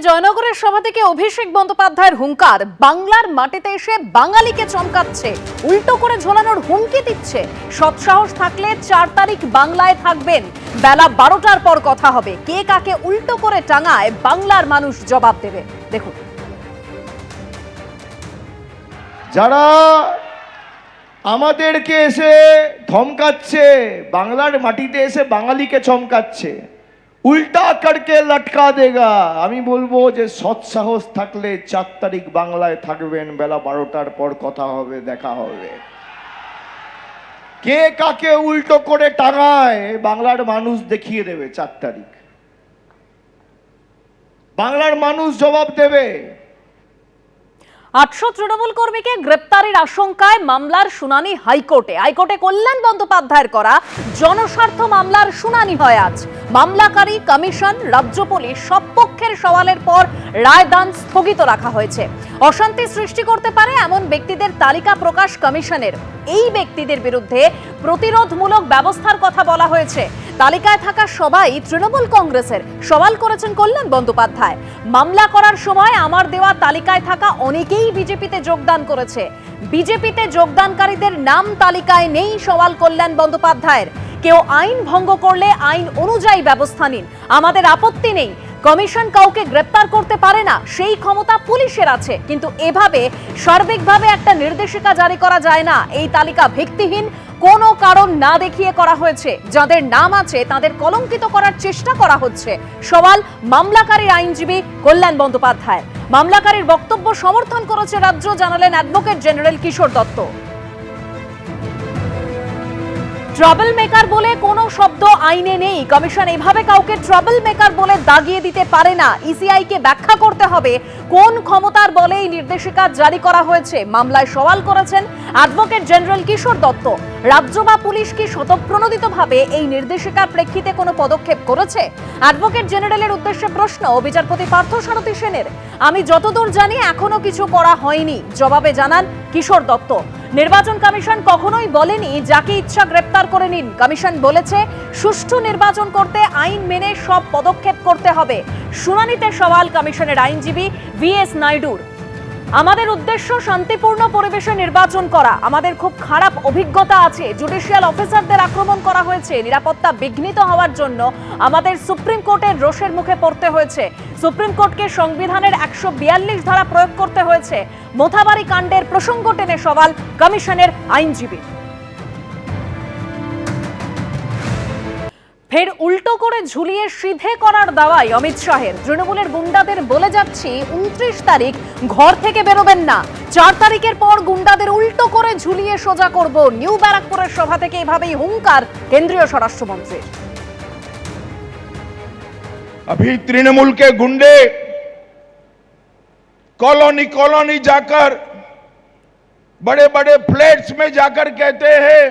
জয়নগরের সভা থেকে অভিষেক বন্দ্যোপাধ্যায়ের হুঙ্কার, বাংলার মাটিতে এসে বাঙালিকে চমকাচ্ছে, উল্টো করে ঝোলানোর হুমকি দিচ্ছে। সৎসাহস থাকলে 4 তারিখ বাংলায় থাকবেন, বেলা 12টার পর কথা হবে। কে কাকে উল্টো করে টাঙায় বাংলার মানুষ জবাব দেবে। দেখুন, যারা আমাদেরকে এসে ধমকাচ্ছে, বাংলার মাটিতে এসে বাঙালিকে চমকাচ্ছে, উল্টা করকে লটকা দেগা, আমি বলবো যে সৎসাহস থাকলে 4 তারিখ বাংলায় থাকবেন, বেলা 12টার পর কথা হবে, দেখা হবে। কে কাকে উল্টো করে টাঙায় বাংলার মানুষ দেখিয়ে দেবে। 4 তারিখ বাংলার মানুষ জবাব দেবে। 800 তৃণমূল কর্মীকে গ্রেপ্তারের আশঙ্কায় মামলার শুনানি হাইকোর্টে। হাইকোর্টে কল্যাণ বন্দ্যোপাধ্যায়ের করা জনস্বার্থ মামলার শুনানি হয় আজ। মামলাকারী, কমিশন, রাজ্য পুলিশ সব পক্ষের সওয়ালের পর রায়দান স্থগিত রাখা হয়েছে। অশান্তি সৃষ্টি করতে পারে এমন ব্যক্তিদের তালিকা প্রকাশ কমিশনের। এই ব্যক্তিদের বিরুদ্ধে প্রতিরোধমূলক ব্যবস্থার কথা বলা হয়েছে। তালিকায় থাকা সবাই তৃণমূল কংগ্রেসের। সওয়াল করেছেন কল্যাণ বন্দ্যোপাধ্যায়, মামলা করার সময় আমার দেওয়া তালিকায় থাকা অনেকেই বিজেপিতে যোগদান করেছে। বিজেপিতে যোগদানকারীদের নাম তালিকায় নেই। সওয়াল কল্যাণ বন্দ্যোপাধ্যায়ের, কেউ আইন ভঙ্গ করলে আইন অনুযায়ী ব্যবস্থা নিন, আমাদের আপত্তি নেই। কমিশন কাউকে গ্রেপ্তার করতে পারে না, সেই ক্ষমতা পুলিশের আছে। কিন্তু এভাবে সার্বিকভাবে একটা নির্দেশিকা জারি করা যায় না। এই তালিকা ভিত্তিহীন, কোনো কারণ না দেখিয়ে করা হয়েছে। যাদের নাম আছে তাদের কলঙ্কিত করার চেষ্টা করা হচ্ছে। সওয়াল মামলাকারীর আইনজীবী কল্যাণ বন্দ্যোপাধ্যায়। মামলাকারীর বক্তব্য সমর্থন করেছে রাজ্য, জানালেন অ্যাডভোকেট জেনারেল কিশোর দত্ত। ট্রাবল মেকার বলে কোনো শব্দ আইনে নেই। কমিশন এভাবে কাউকে ট্রাবল মেকার বলে দাগিয়ে দিতে পারে না। ইসিআই কে ব্যাখ্যা করতে হবে কোন ক্ষমতার বলে এই নির্দেশিকা জারি করা হয়েছে। মামলায় সওয়াল করেছেন অ্যাডভোকেট জেনারেল কিশোর দত্ত। রাজ্য বা পুলিশ কি স্বতঃপ্রণোদিতভাবে এই নির্দেশিকার প্রেক্ষিতে কোনো পদক্ষেপ করেছে? অ্যাডভোকেট জেনারেলের উদ্দেশ্যে প্রশ্ন বিচারপতি পার্থসারথী সেনের। আমি যতদূর জানি এখনো কিছু করা হয়নি, জবাবে জানান কিশোর দত্ত। নির্বাচন কমিশন কখনোই বলেনি যাকে ইচ্ছা গ্রেপ্তার করে নিন। কমিশন বলেছে সুষ্ঠু নির্বাচন করতে আইন মেনে সব পদক্ষেপ করতে হবে। শুনানিতে সওয়াল কমিশনের আইনজীবী VS নাইডুর। আমাদের উদ্দেশ্য শান্তিপূর্ণ পরিবেশে নির্বাচন করা। আমাদের খুব খারাপ অভিজ্ঞতা আছে, জুডিশিয়াল অফিসারদের আক্রমণ করা হয়েছে। নিরাপত্তা বিঘ্নিত হওয়ার জন্য আমাদের সুপ্রিম কোর্টের রোষের মুখে পড়তে হয়েছে। সুপ্রিম কোর্টকে সংবিধানের 142 ধারা প্রয়োগ করতে হয়েছে। মোথাবাড়ি কাণ্ডের প্রসঙ্গ টেনে সওয়াল কমিশনের আইনজীবী। ফের উল্টো করে ঝুলিয়ে সিধে করার দাওয়াই অমিত শাহের। তৃণমূলের গুন্ডাদের বলে যাচ্ছি 29 তারিখ ঘর থেকে বেরোবেন না। 4 তারিখের পর গুন্ডাদের উল্টো করে ঝুলিয়ে সোজা করব। নিউ ব্যারাকপুরের সভা থেকে এভাবেই হুঙ্কার কেন্দ্রীয় স্বরাষ্ট্রমন্ত্রী। अभी तृणमूल के गुंडे कॉलोनी कॉलोनी जाकर, बड़े बड़े फ्लैट्स में जाकर कहते हैं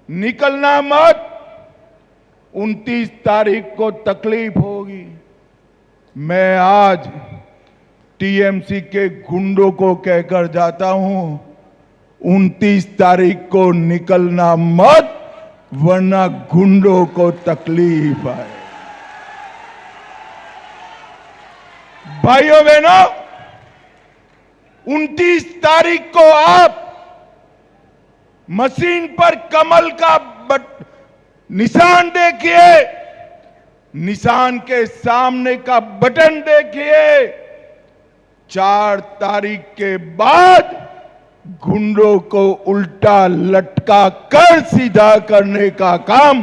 निकलना मत, 29 तारीख को तकलीफ होगी। मैं आज टीएमसी के गुंडों को कहकर जाता हूं 29 तारीख को निकलना मत, वरना गुंडों को तकलीफ आए। भाइयों बहनों, 29 तारीख को आप मशीन पर कमल का निशान देखिए, निशान के सामने का बटन देखिए। 4 तारीख के बाद गुंडों को उल्टा लटका कर सीधा करने का काम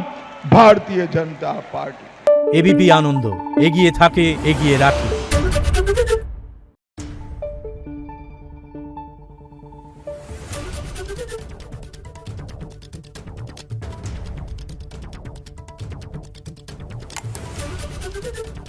भारतीय जनता पार्टी। एबीपी आनंद एगिए थाके एगिए राखे। Thank you.